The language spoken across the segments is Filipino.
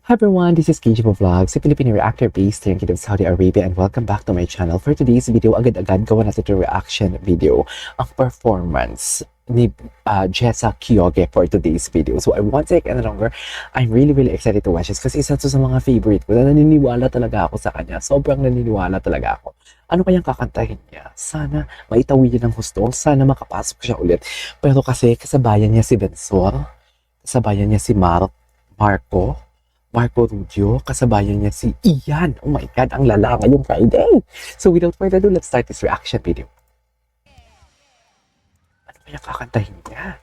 Hi everyone, this is KG Vlogs, a Filipino reactor based here in Kingdom, Saudi Arabia, and welcome back to my channel. For today's video, agad-agad gawa natin ito reaction video, ang performance ni Jessa Kyoge for today's video. So I won't take any longer. I'm really excited to watch this kasi isa to sa mga favorite ko na naniniwala talaga ako sa kanya. Sobrang naniniwala talaga ako. Ano kayang kakantahin niya? Sana maitawid niya ng husto, sana makapasok siya ulit. Pero kasi kasabayan niya si Bensol, kasabayan niya si Marco Rubio, kasabayan niya si Ian. Oh my God, ang lala ngayong Friday. So without further ado, let's start this reaction video. Ano kaya kakantahin niya?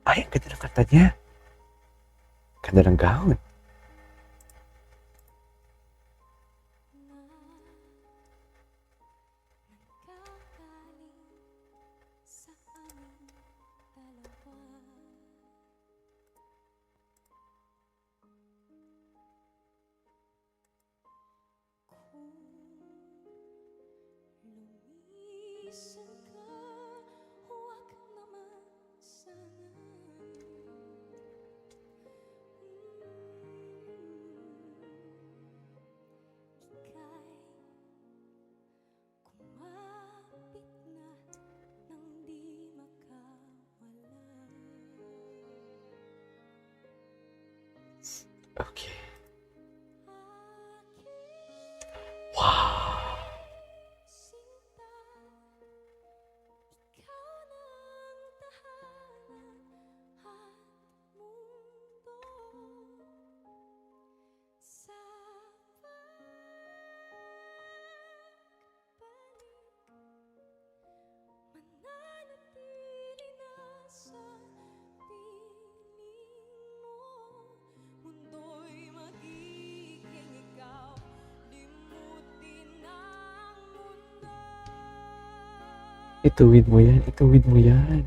Ay, ang ganda ng kanta niya. Ganda ng gown. Okay. Wow. Ituwid mo yan, ituwid mo yan.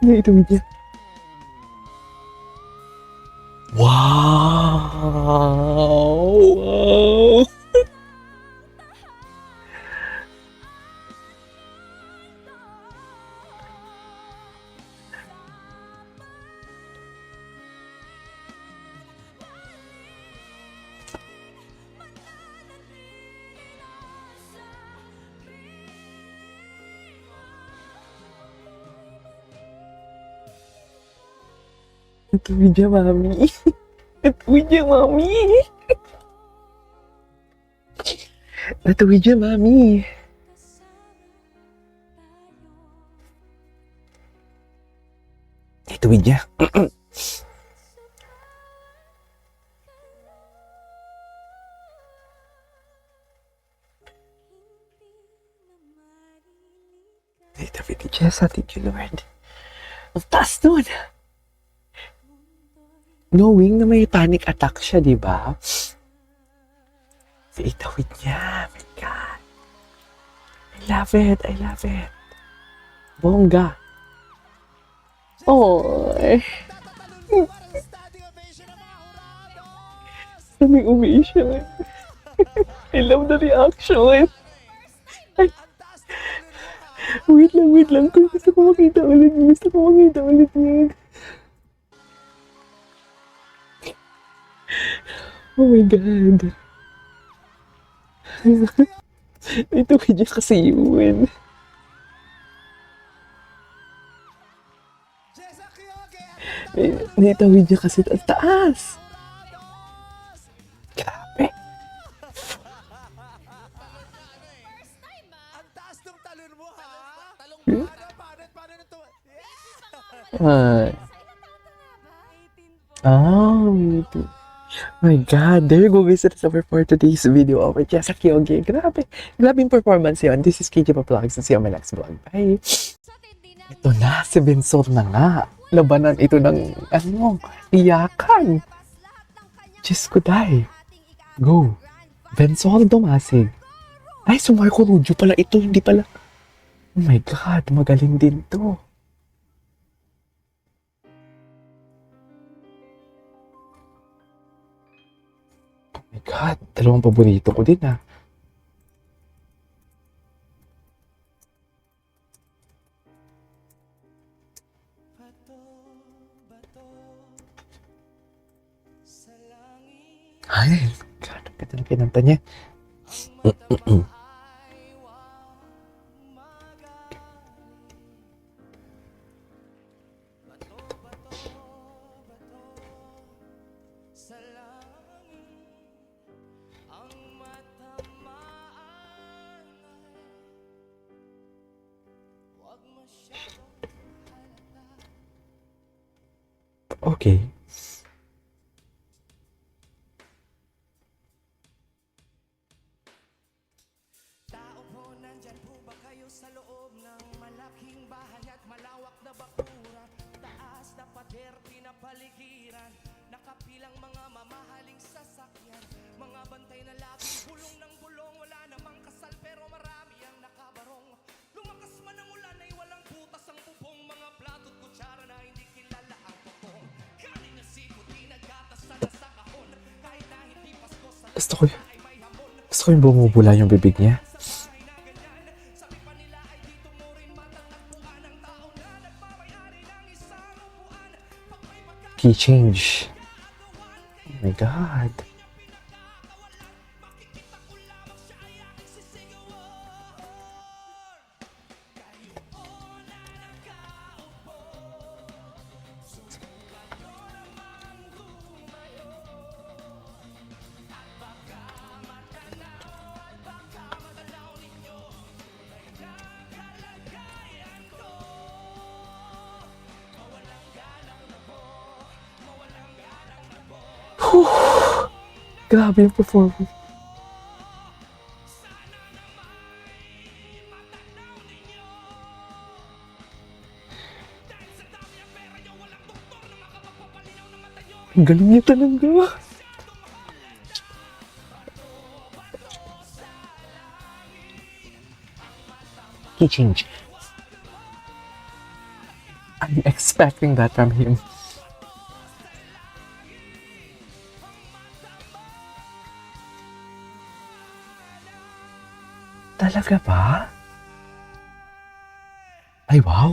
Ituwid niya. Wow! Ituwid niya, mami. Ituwid niya, mami. Ituwid niya, mami. Ituwid niya. Ituwid ni Jessa, thank you, Lord. Ang taas nun. Knowing na may panic attack siya, di ba? Itawid niya. My God. I love it. I love it. Bongga. Oh. Saming ovation. I love the reaction. Ay. Wait lang. Kung gusto ko makita ulit yan. Oh my God. Ito video kasi yun. Ito video kasi taas. Grabe. Ang taas ng talon mo, ha? Paano na to? Oh, ito. My God, there you go guys. That's over for today's video over Jessa Kyogi. Grabe. Grabe yung performance yun. This is KJ Vlogs and see you on my next vlog. Bye. Ito na, si Bensol na nga. Labanan ito ng, iyakan. Diyos ko, day. Go. Bensol Dumasig. Ay, si Marco Rubio pala ito, hindi pala. Oh my God, magaling din to. Oh my God, dalawang paborito ko din ah. Ay, God, ang ganda ng kinanta niya. Okay. Tao po, nandyan po ba kayo sa loob ng malaking bahay at malawak na bakuran? Taas na pader, pinapaligiran, nakapilang mga mamahaling sasakyan, mga bantay na laging bulong ng bulong, wala namang kasal pero marami ang nakabarong. Lumakas man ang ulan ay walang butas ang bubong, mga plato at kutsara na hindi kilala ang totong. Kanin na sipot, pinagatas na nasa kahon, kahit na hindi pasko sa Gusto ko yung bumubula yung bibig niya. Key change. Oh my God. Grabe yung performance. Ang galing niya talaga. Key change. I'm expecting that from him. Talaga ba? Ay, wow.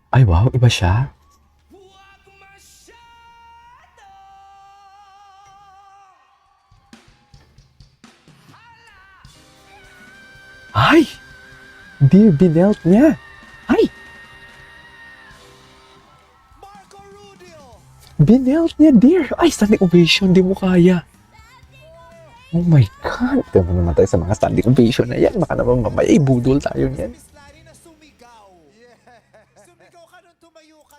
Ay, wow. Iba siya. Ay! Dear, binelt niya. Ay! Marco Rubio! Binelt niya, dear. Ay, standing ovation. Di mo kaya. Oh my God. Tignan mo naman tayo sa mga standing ovation na yan. Baka naman mamaya ibudol tayo niyan. Miss Larry na sumigaw. Sumigaw ka nung tumayo ka.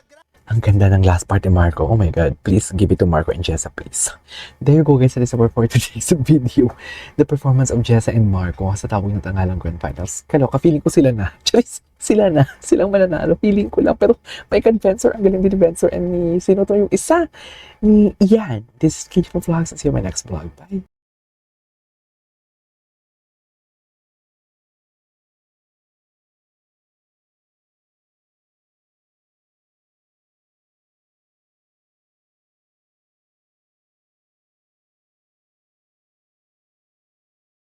Ang ganda ng last part ni Marco. Oh my God. Please give it to Marco and Jessa, please. There you go guys. That is our for today's video. The performance of Jessa and Marco sa tawag ng Tangalang Grand Finals. Kaloka, feeling ko sila na. Choice. Sila na. Silang mananalo. Feeling ko lang. Pero may Vencer. Ang galing din ni Vencer. And ni sino to yung isa? Ni Ian. This is KJ Vlogs. See you in my next vlog. Bye.